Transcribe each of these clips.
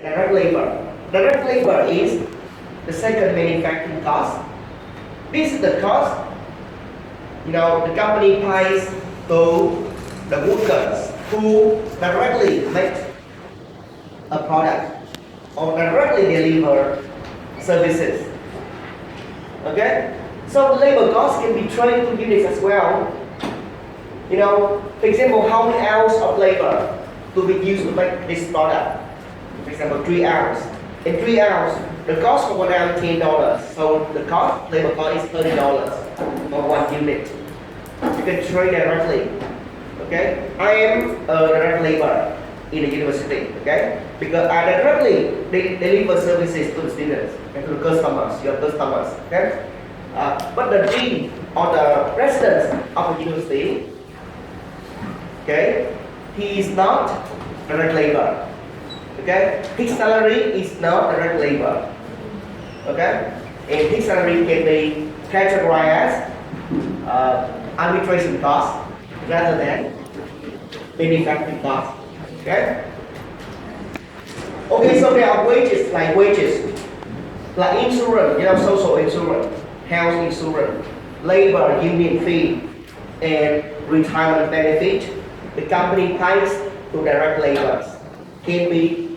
Direct labor. Direct labor is the second manufacturing cost. This is the cost, the company pays to the workers who directly make a product or directly deliver services. Okay? So labor cost can be turned into units as well. For example, how many hours of labor to be used to make this product? For example, 3 hours. In 3 hours, the cost of 1 hour is $10. So the labor cost is $30 for 1 unit. You can trade directly. Okay? I am a direct labor in the university. Okay? Because I directly deliver services to the students and to the customers, your customers. Okay? But the dean or the president of the university, okay, he is not direct labor. Okay, his salary is not direct labor. Okay, and his salary can be categorized as arbitration cost rather than manufacturing cost. Okay. Okay, so there are wages, like insurance, social insurance, health insurance, labor union fee, and retirement benefit. The company pays to direct labor can be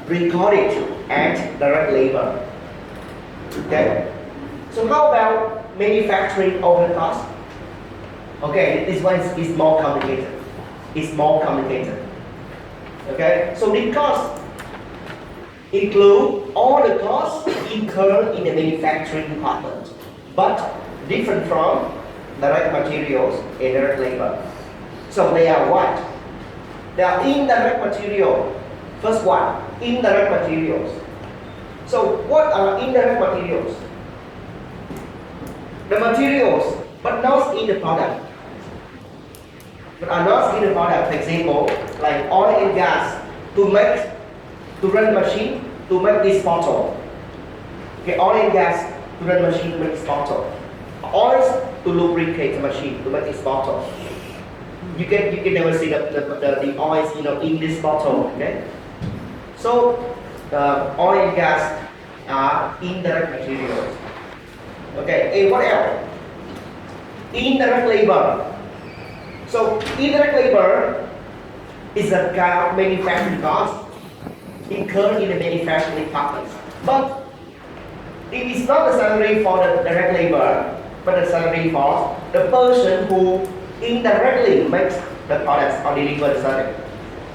recorded as direct labor. Okay. So how about manufacturing overhead cost? Okay, this one is more complicated. It's more complicated. Okay. So the cost include all the costs incurred in the manufacturing department, but different from direct materials and direct labor. So they are what? They are indirect material. First one, indirect materials. So what are indirect materials? The materials, but not in the product. But are not in the product. For example, like oil and gas to run the machine to make this bottle. Okay, oil and gas to run the machine to make this bottle. Oil to lubricate the machine to make this bottle. You can never see the oils in this bottle. Okay. So oil and gas are indirect materials. Okay. And what else? Indirect labor. So indirect labor is a kind of manufacturing cost incurred in the manufacturing department. But it is not the salary for the direct labor, but the salary for the person who indirectly makes the products or deliver the service.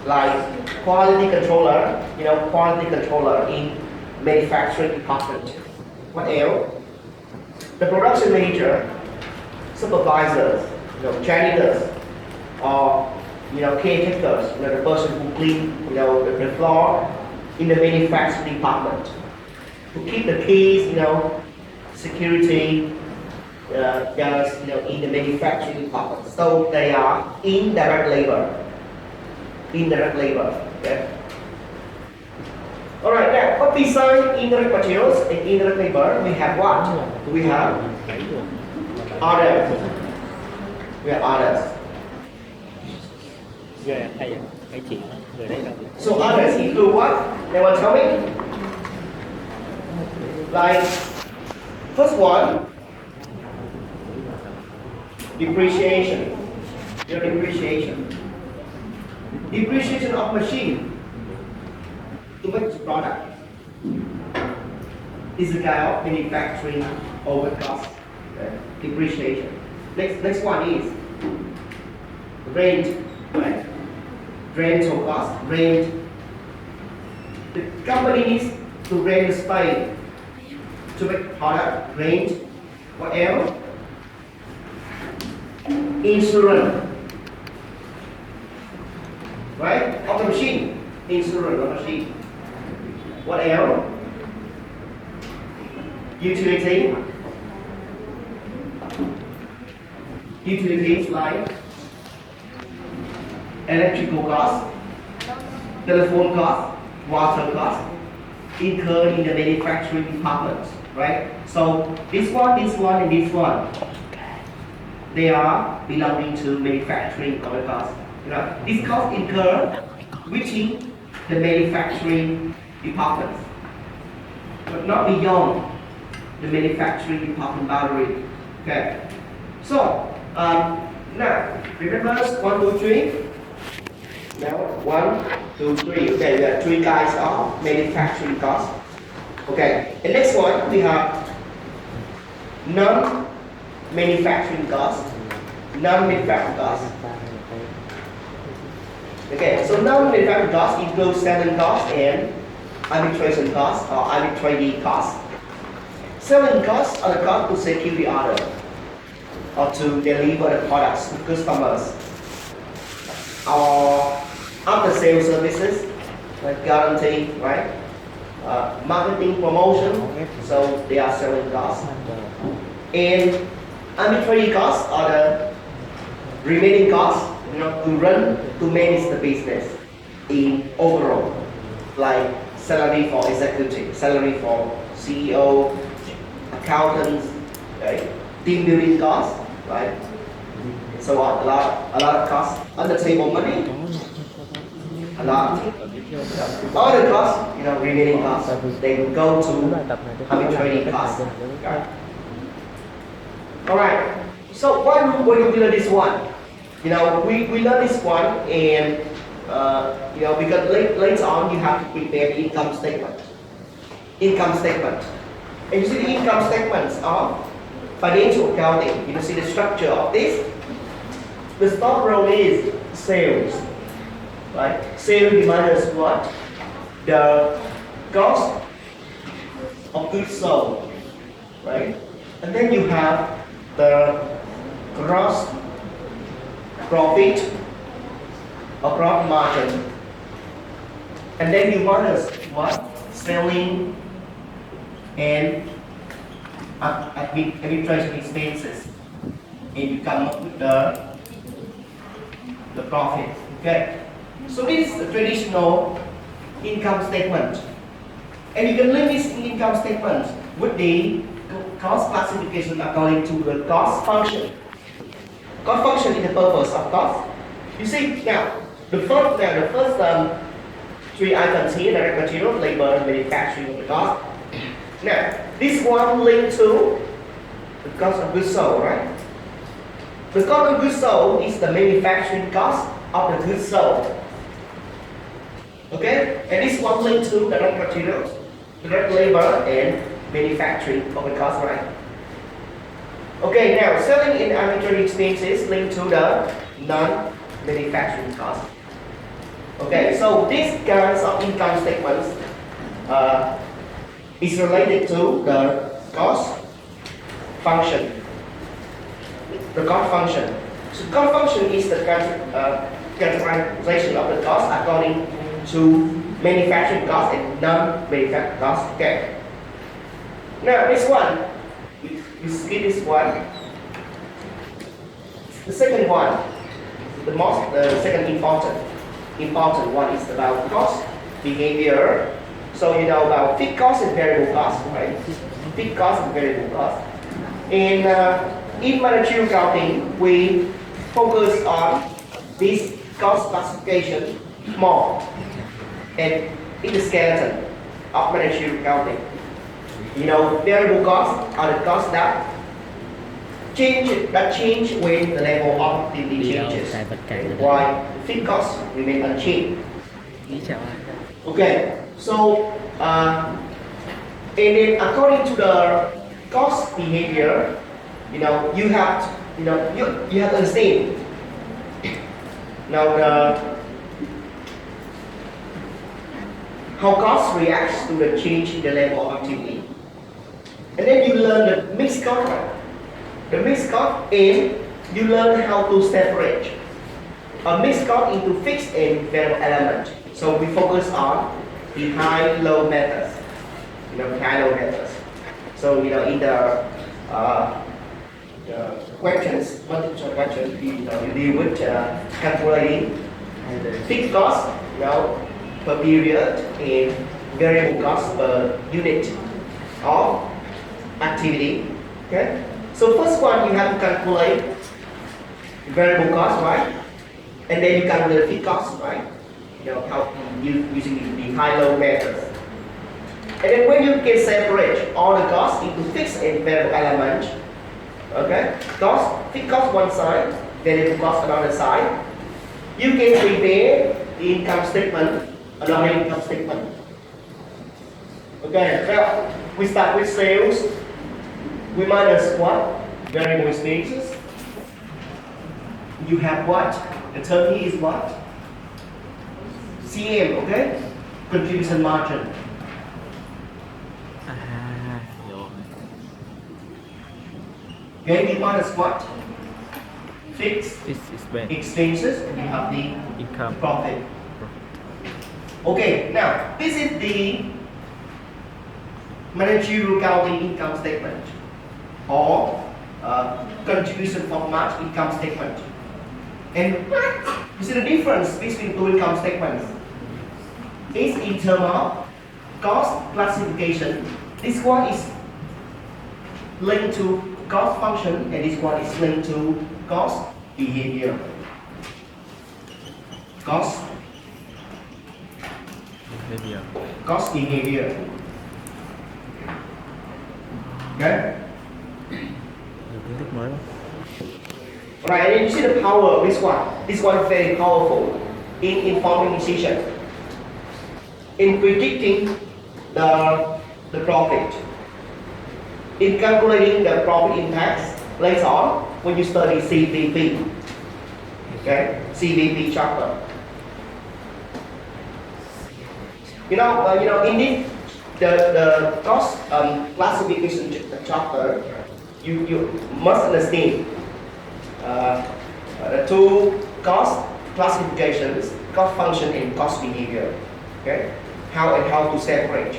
Like quality controller, quality controller in manufacturing department. What else? The production manager, supervisors, janitors, or caretakers, the person who clean the floor in the manufacturing department, who keep the keys, security, guys, in the manufacturing department. So they are indirect labor. Indirect labor. Okay. All right. Now, but besides indirect materials and indirect labor, we have what? We have others. We have others. So others include what? Anyone tell me? Like first one, depreciation. Depreciation of machine to make the product is a kind of manufacturing overhead cost. Okay. Depreciation. Next one is rent. Right? Rental cost. Rent. The company needs to rent the space to make product. Rent. What else? Insurance. Right? Of the machine. Insurance of the machine. What else? Utility. Utilities like electrical cost, telephone cost, water cost, incurred in the manufacturing department, right? So this one, and this one, they are belonging to manufacturing cost. This cost incurred within the manufacturing department, but not beyond the manufacturing department boundary. Okay. So now remember 1, 2, 3. Now 1, 2, 3. Okay, we have 3 guys of manufacturing cost. Okay. The next one we have non-manufacturing cost. Non-manufacturing cost. Okay, so non-manufacturing cost includes selling cost and arbitration cost or arbitrary cost. Selling costs are the cost to secure the order or to deliver the products to customers. Or after sales services like guarantee, right? Marketing promotion, so they are selling costs. And arbitrary costs are the remaining costs, to manage the business in overall, like salary for executive, salary for CEO, accountants, right? Team building costs, right? So on, a lot of costs. On the table money, a lot. All the costs, remaining costs, they will go to arbitrary costs. Okay. All right. So why do we learn this one? We learn this one, and because later on you have to prepare the income statement. Income statement. And you see the income statements of financial accounting. You see the structure of this. The top row is sales, right? Sales minus what? The cost of goods sold, right? And then you have the gross profit or gross margin. And then you minus what? Selling and administration expenses, and you come up with the profit. Okay, so this is the traditional income statement, and you can link this income statement with the cost classification according to the cost function. Cost function is the purpose of cost. You see now the first 3 items here: direct material, labor, manufacturing, the cost. Now, this one linked to the cost of goods sold, right? The cost of goods sold is the manufacturing cost of the goods sold. Okay? And this one linked to direct materials, direct labor, and manufacturing of the cost, right? Okay, now selling and arbitrary expenses linked to the non-manufacturing cost. Okay, so these kinds of income statements is related to the cost function. The cost function. So cost function is the categorization of the cost according to manufacturing cost and non-manufacturing cost. Okay. Now this one, we skip this one. The second one, the second important one is about cost behavior. So you know about fixed cost and variable cost, right? Fixed cost and variable cost. And in managerial accounting, we focus on this cost classification more, and in the skeleton of managerial accounting. Variable costs are the costs that change when the level of activity changes, while fixed costs remain unchanged. Okay. So, and then according to the cost behavior, you have to understand. Now how cost reacts to the change in the level of activity, and then you learn the mixed cost, and you learn how to separate a mixed cost into fixed and variable element. So we focus on the high-low methods, high-low methods. So in the questions, multiple questions, you deal with calculating fixed cost, per period, and variable cost per unit of activity. Okay. So first one, you have to calculate variable cost, right? And then you calculate fixed cost, right? using the high-low methods. And then when you can separate all the costs into fixed and variable elements, okay, fixed cost one side, variable cost another side, you can prepare the income statement, another income statement. Okay, well, we start with sales. We minus what? Variable expenses. You have what? The term here is what? CM, okay? Contribution margin. Rồi. Okay, we minus what? Fixed This is when expenses, and you have the income. profit. Okay, now this is the managerial accounting income statement or contribution from March income statement. And you see the difference between two income statements is in terms of cost classification. This one is linked to cost function and this one is linked to cost behavior. Cost Behavior. cost behavior. Okay? Nhiều kiến thức mới không? Right, and you see the power of this one. This one is very powerful in informing decision, in predicting the profit, in calculating the profit impacts later on when you study CVP. Okay, CVP chapter. In this the cost classification chapter, you must understand the two cost classifications, cost function and cost behavior. Okay, how to separate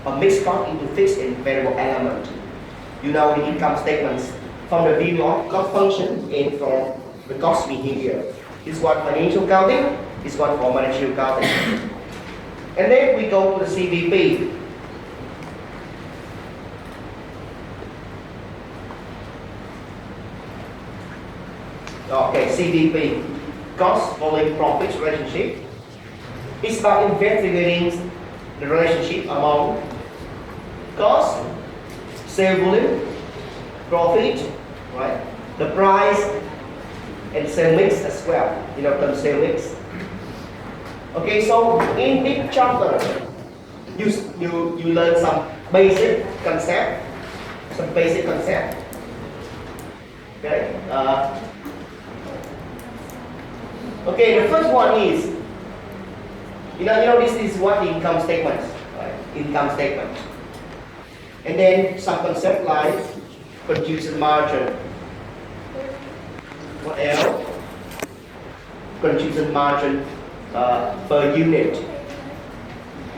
a mixed cost into fixed and variable element. You know the income statements from the view of cost function and from the cost behavior. This one financial accounting, this one for managerial accounting. And then we go to the CVP. Okay, CVP, cost volume profit relationship. It's about investigating the relationship among cost, sale volume, profit, right? The price and sale mix as well. The sale mix. Okay, so in this chapter, you learn some basic concept. Okay. Okay, the first one is, this is what the income statement, right? Income statement. And then some concept like contribution margin. What else? Contribution margin per unit,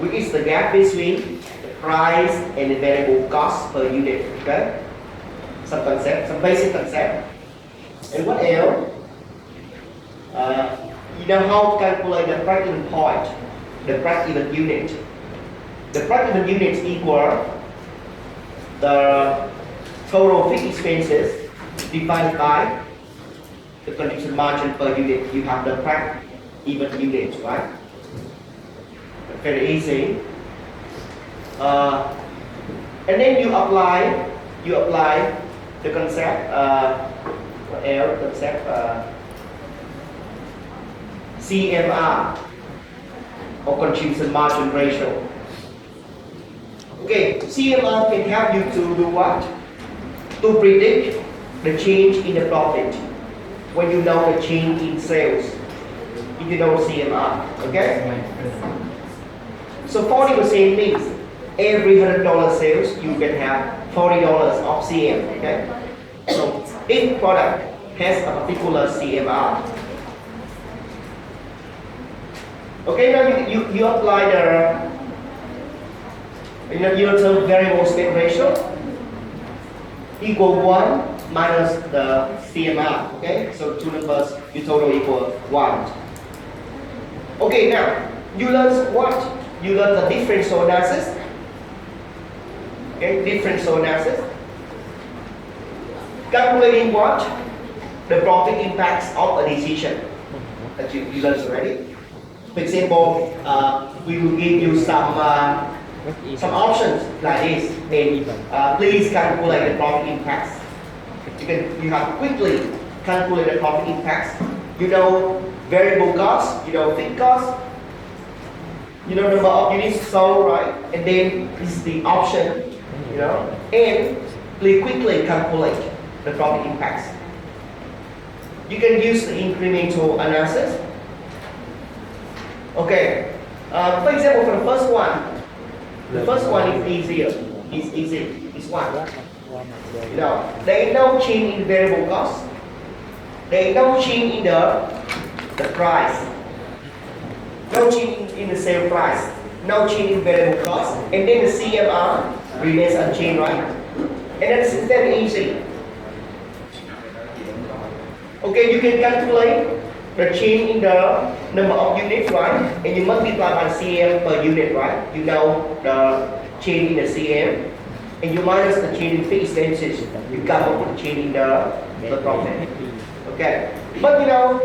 which is the gap between the price and the variable cost per unit. Okay? Some basic concept. And what else? How to calculate the break-even point, the break-even unit. The break-even unit is equal the total fixed expenses divided by the contribution margin per unit. You have the break-even unit, right? Very easy. And then you apply the concept. What else? Concept. CMR or contribution margin ratio. Okay, CMR can help you to do what? To predict the change in the profit when you know the change in sales. If you know CMR, okay? So 40% means every $100 sales you can have $40 of CM, okay? So each product has a particular CMR. Okay, now you apply the your term variable spend ratio equal 1 minus the CMR. Okay, so two numbers you total equal 1. Okay, now you learn what? You learn the differential analysis. Okay, differential analysis. Calculating what? The profit impacts of a decision that you learned already. For example, we will give you some options like this. Then please calculate the profit impacts. You have quickly calculate the profit impacts. You know variable cost, you know fixed cost, you know number of units sold, right? And then this is the option, you know, and please quickly calculate the profit impacts. You can use the incremental analysis. Okay. For example, for the first one is easier. It's easy. It's one. You know, there is no change in variable cost. There is no change in the price. No change in the sale price. No change in variable cost. And then the CMR remains unchanged, right? And that's very easy. Okay, you can calculate the change in the number of units, right? And you multiply by CM per unit, right? You know the change in the CM. And you minus the change in fixed expenses. You come up with the change in the profit. Okay. But you know,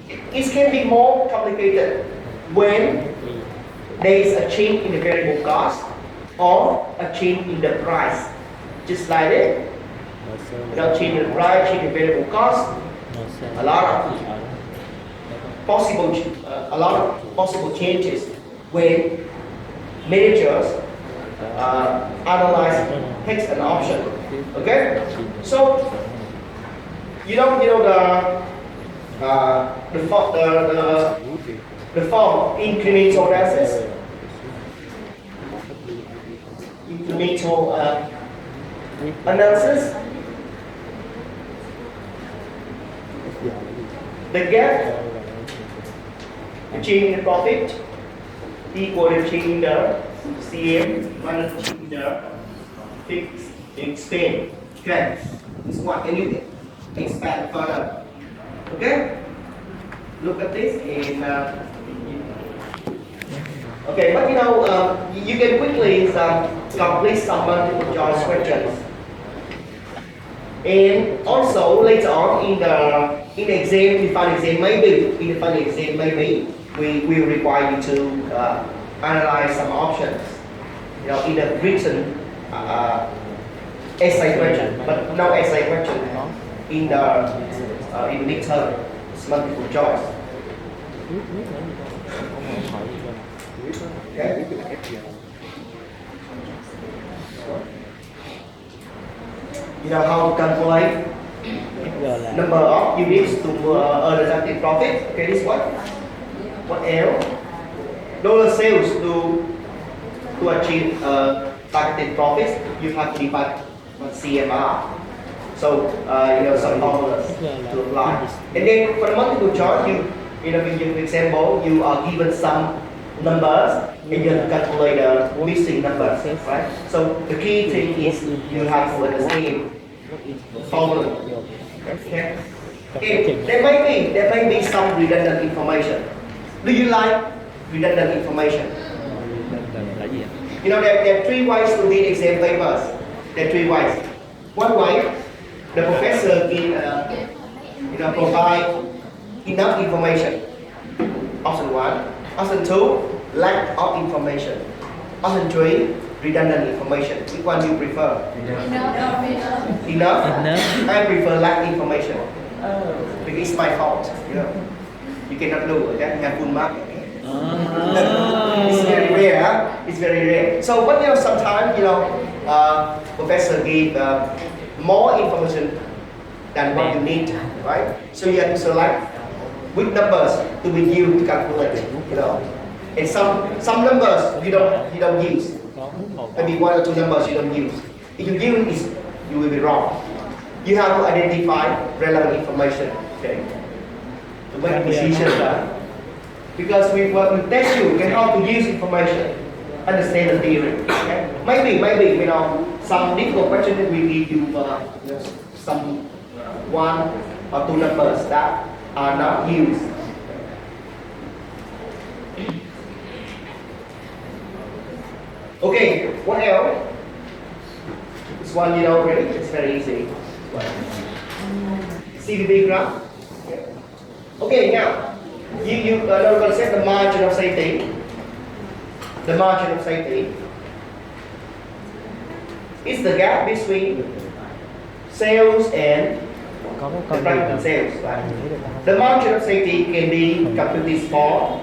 it can be more complicated when there is a change in the variable cost or a change in the price. Just like it. You know, change in the price, change in the variable cost. A lot of possible changes when managers analyze text and option. Okay, so you know the form incremental analysis, analysis. The gap, the change in the profit equal to change in the CM minus change in the fixed expense. Okay, this one, and you can expand further. Okay, look at this and okay, but you know you can quickly complete some multiple choice questions. And also later on in the exam, in the final exam, maybe we will require you to analyze some options. You know, in the written essay question, but no essay question. In the midterm, it's multiple choice. Okay. You know how to calculate number of units to earn resulting profit. Okay, this one. What else? Dollar sales to achieve targeted profits, you have to divide by CMR. So you know some formulas to apply. And then for the multiple choice, you know in your example, you are given some numbers and you have to calculate the missing numbers, right? So the key thing is you have to understand formula. Okay. And there may be some redundant information. Do you like redundant information? You know there are three ways to read exam papers. There are three ways. One way, the professor provide enough information. Option one. Option two, lack of information. Option three, redundant information. Which one do you prefer? Enough? I prefer lack information. Because it's my fault. You know, you cannot do it. You have full mark. It's very rare. Huh? It's very rare. So, but you know, sometimes professor give more information than what you need, right? So you have to select which numbers to be used to calculate. You know, and some numbers you don't use. Maybe one or two numbers you don't use. If you use it, you will be wrong. You have to identify relevant information, okay, to make a decision. Because we test you can help to use information, understand the theory. Okay? Maybe you know some difficult questions we give you some one or two numbers that are not used. Okay, what else? This one you know already, it's very easy. CVP graph. Okay, now You are going to set the margin of safety. The margin of safety is the gap between sales and Có cái the con gì private đâu. sales. Right? Mình nghĩ được không? The margin of safety can be completely small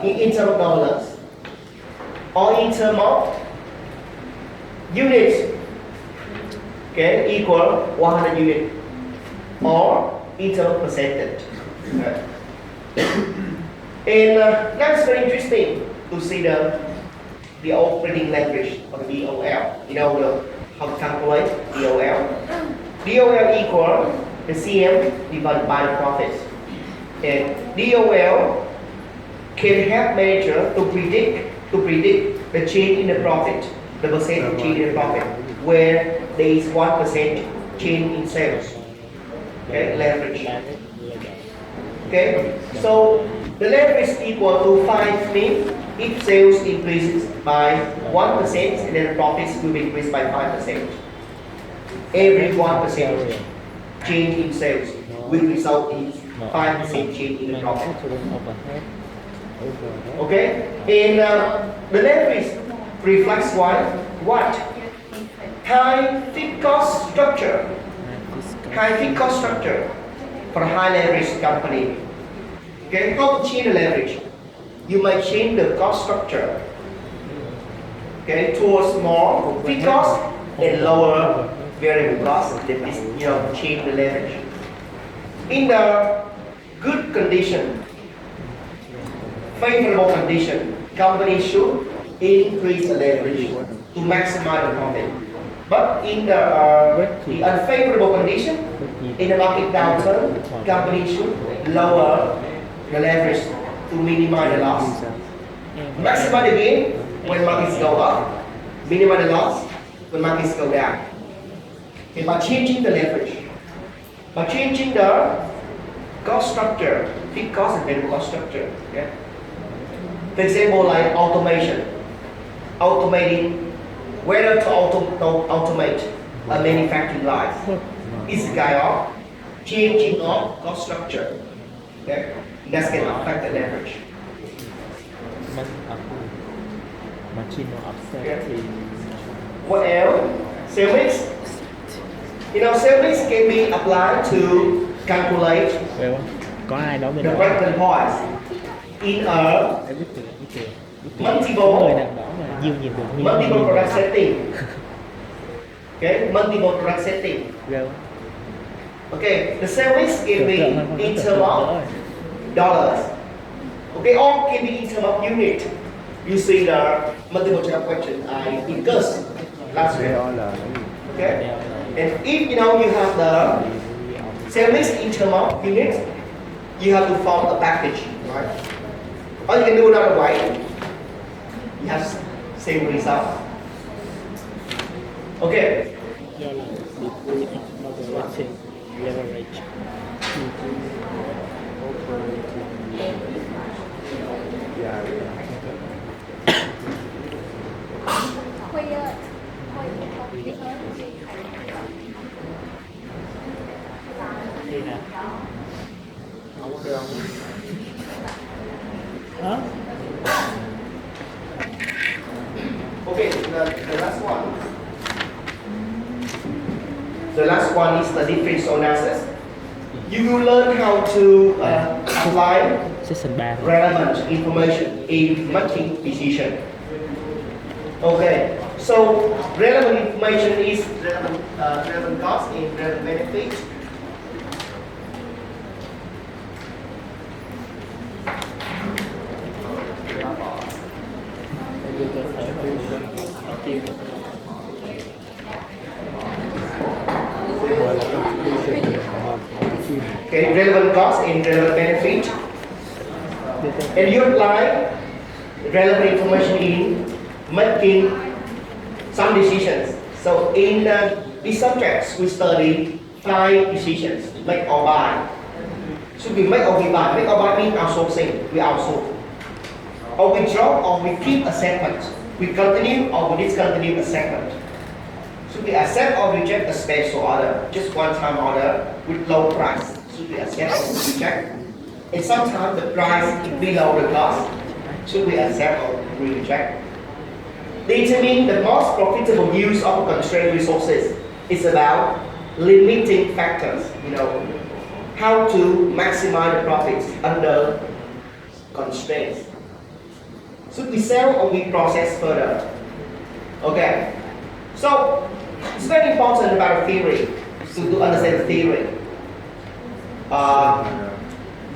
in terms of dollars or in terms of units. Okay, equal 100 units or in terms of percentage. Right. And that's very interesting to see the operating leverage or the DOL. You know how to calculate DOL. DOL equal the CM divided by the profits. And DOL can help manager to predict the change in the profit, the percent change in the profit, where there is 1% change in sales. Okay, leverage. Okay, so the leverage is equal to 5 means if sales increases by 1% and then the profits will be increased by 5%. Every 1% change in sales will result in 5% change in the profit. Okay, and the leverage reflects what? High fixed cost structure. High fixed cost structure for a high leverage company. Okay, how to change the leverage? You might change the cost structure. Okay, towards more fixed cost and lower variable cost. That is, change the leverage. In the good condition, favorable condition, companies should increase the leverage to maximize the profit. But in the unfavorable condition, in the market downturn, companies should lower the leverage to minimize the loss. Maximize the gain when markets go up, minimize the loss when markets go down. Okay, by changing the leverage, by changing the cost structure, fixed cost and variable cost structure. Okay? For example, like automation, automating, whether to automate a manufacturing line is a kind of changing of cost structure. Okay? That can affect the leverage. Machine offset Okay. thì What else? Sales mix. Sales mix can be applied to calculate Về không? Có ai đó bên the đó? break-even points in a Em biết tiền. multiple Người nào đó mà nhiều nhìn được nhiều multiple nhìn product được. setting. Okay, multiple product setting. Ghê không? Okay, the sales mix can be Tưởng tượng hơn, in tưởng terms tượng of nữa. dollars. Okay, or can be in terms of unit. You see the multiple choice question I discussed last week. Okay, and if you have the sales mix in terms of units, you have to form a package, right? Or you can do another way. You have same result. Okay. Do là bị overreaching, leverage. Thì nè. Hả? Okay, the last one. The last one is the differential analysis. You will learn how to apply Section 3 thôi. relevant information in making decision. Okay, so relevant information is relevant cost and relevant benefit. Okay, relevant cost and relevant benefit. And you apply relevant information in making some decisions. So in these subjects, we study 5 decisions: make or buy. Should we make or we buy? Make or buy means outsourcing. We outsource. Or we drop or we keep a segment. We continue or we discontinue a segment. Should we accept or reject a special order? Just one-time order with low price. Should we accept or reject? and sometimes the price is below the cost. Should we accept or reject? Determine the most profitable use of constrained resources. It's about limiting factors, how to maximize the profits under constraints. Should we sell or we process further? Okay, so it's very important about the theory, to understand the theory.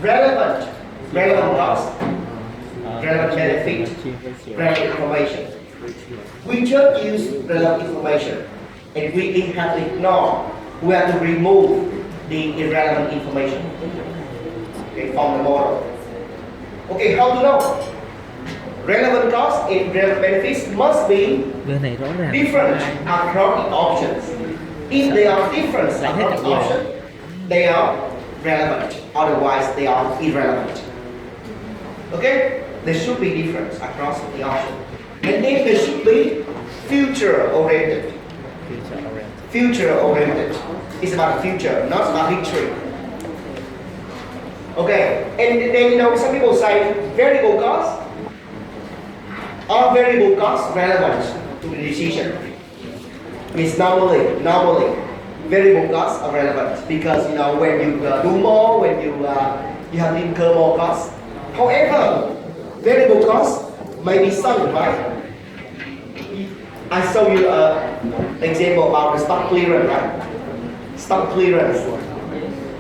Relevant cost, relevant benefit, relevant information. We just use relevant information and we have to ignore, we have to remove the irrelevant information, okay, from the model. Okay, how to know? Relevant costs and relevant benefits must be Bên này rõ ràng different across the options. If they are different across the option, they are relevant. Otherwise, they are irrelevant. Okay? There should be difference across the option. And then there should be future oriented. Future oriented. It's about the future, not about history. Okay. And then some people say variable costs. Are variable costs relevant to the decision? It's normally variable costs are relevant because when you do more, when you have to incur more costs. However, variable costs may be sunk, right? I show you an example about the stock clearance, right? Stock clearance.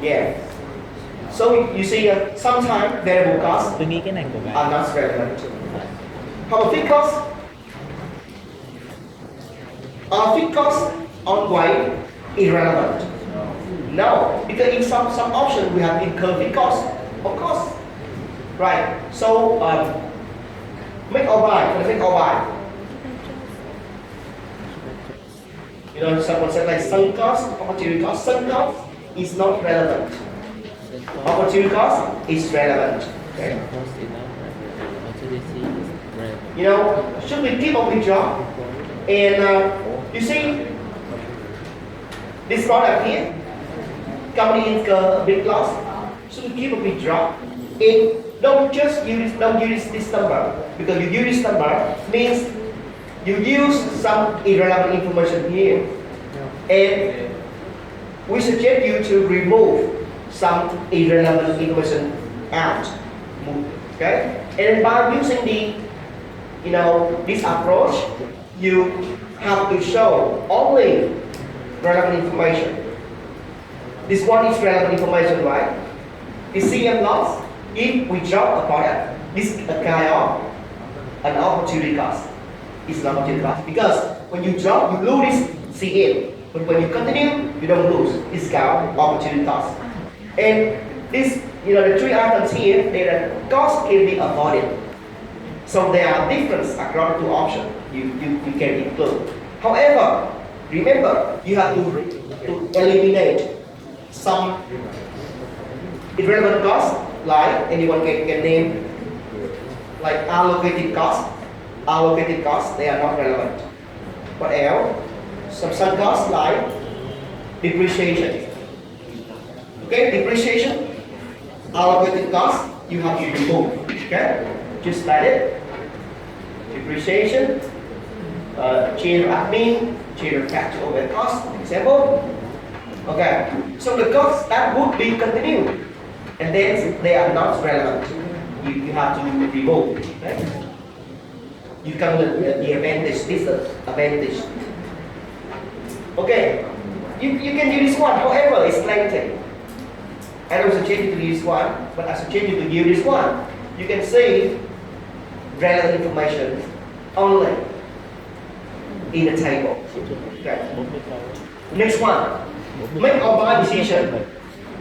Yeah. So you see, sometimes variable costs Tôi nghĩ cái này của bạn are not relevant. How about fixed costs? Are fixed costs always irrelevant? No, because in some options we have incurred fixed costs, of course. Right. So make or buy, make or buy. Someone said like sunk cost, opportunity cost. Sunk cost is not relevant. Opportunity cost is relevant. Okay. Should we keep up with job? And you see, this product here, company incur a big loss. Should we keep up with job? And don't use this number, because you use this number means you use some irrelevant information here, and we suggest you to remove some irrelevant information out. Okay, and by using this approach, you have to show only relevant information. This one is relevant information, right? The CM loss, if we drop a product, this is a kind of an opportunity cost. It's an opportunity cost because when you drop, you lose this CM. But when you continue, you don't lose. It's called opportunity cost. And this, the three items here, the cost can be avoided. So there are differences across the two options you can include. However, remember, you have to eliminate some irrelevant costs, like anyone can name, like allocated costs. Allocated costs, they are not relevant. What else? Some costs like depreciation. Okay, depreciation, allocated costs, you have to remove. Okay, just like it. Depreciation, change of admin, change of factor overhead cost, example. Okay, so the costs that would be continued, and then they are not relevant. You have to remove. Okay? You can the advantage, this advantage. Okay, you can use this one, however, it's lengthy. I don't suggest you to use one, but I suggest you to use this one. You can see relevant information only in the table. Okay. Next one, make or buy decision.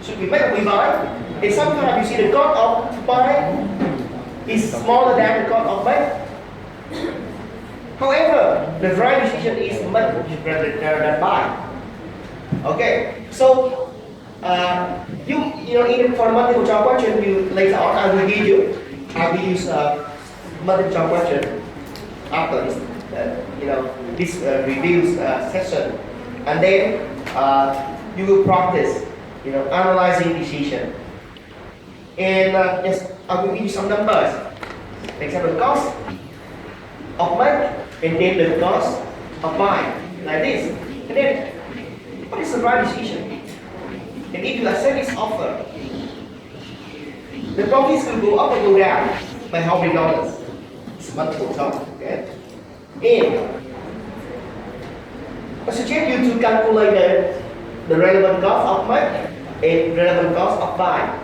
Should we make or we buy? And sometimes you see the cost of buy is smaller than the cost of make. However, the right decision is make rather than buy. Okay, so for multiple choice question, you later on I will use multiple choice question after this this review session, and then you will practice analyzing decision. And yes, I will give you some numbers. For example, cost of make and then the cost of buy, like this. And then, what is the right decision? And if you accept this offer, the profits will go up or go down by how many dollars? It's multiple times, okay? And I suggest you to calculate the relevant cost of make and relevant cost of buy.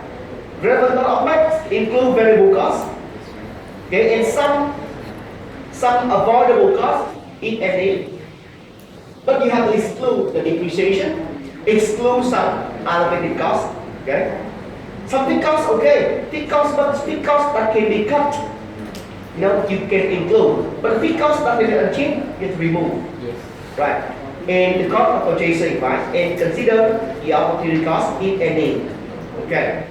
Relevant cost of make include variable costs, okay, and some avoidable costs in and in. But you have to exclude the depreciation, exclude some allocated costs, okay? Some fixed costs, okay, fixed costs that can be cut, you can include, but fixed costs that will be unchanged, you have to remove, Yes. right? And the cost of purchasing, right? And consider the opportunity cost in and in, okay?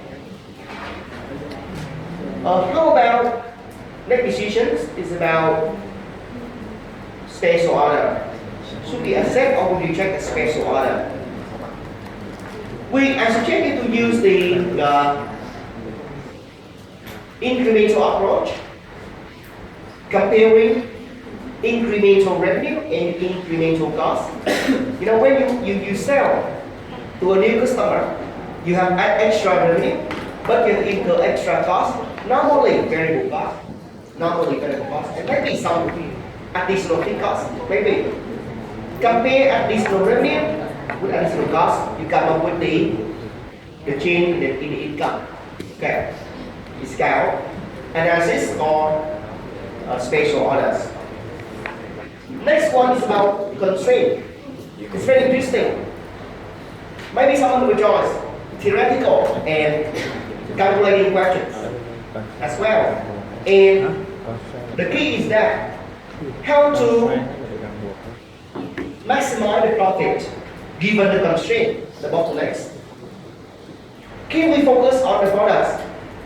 How about next decisions is about special order. Should we accept or would we reject the special order? I suggest you to use the incremental approach, comparing incremental revenue and incremental cost. When you sell to a new customer, you have extra revenue, but you incur extra cost, normally variable cost, and maybe some additional fixed cost, maybe. Compare additional revenue with additional cost, you come up with the change in the income. Okay, discount analysis or spatial orders. Next one is about constraint. It's very interesting. Maybe someone will join theoretical and calculating questions as well. And the key is that how to maximize the profit given the constraint, the bottlenecks. Can we focus on the products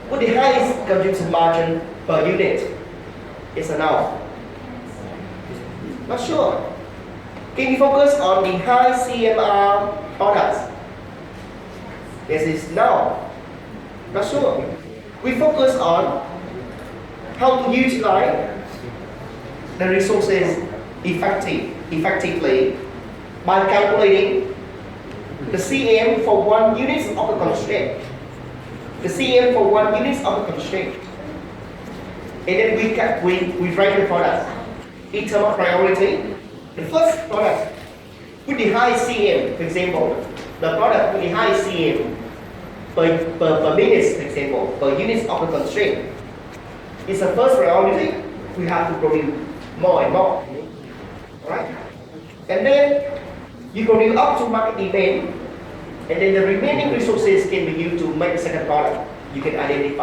with the highest contribution margin per unit? Yes or no? Not sure. Can we focus on the high CMR products? Yes is no. Not sure. We focus on how to utilize the resources effectively by calculating the CM for 1 unit of the constraint. The CM for 1 unit of the constraint. And then we rank the products in terms of priority. The first product with the high CM, for example, the product with the high CM per minute, for example, per unit of the constraint, is the first priority. We have to produce more and more. Alright? And then you produce up to market demand, and then the remaining resources can be used to make the second product. You can identify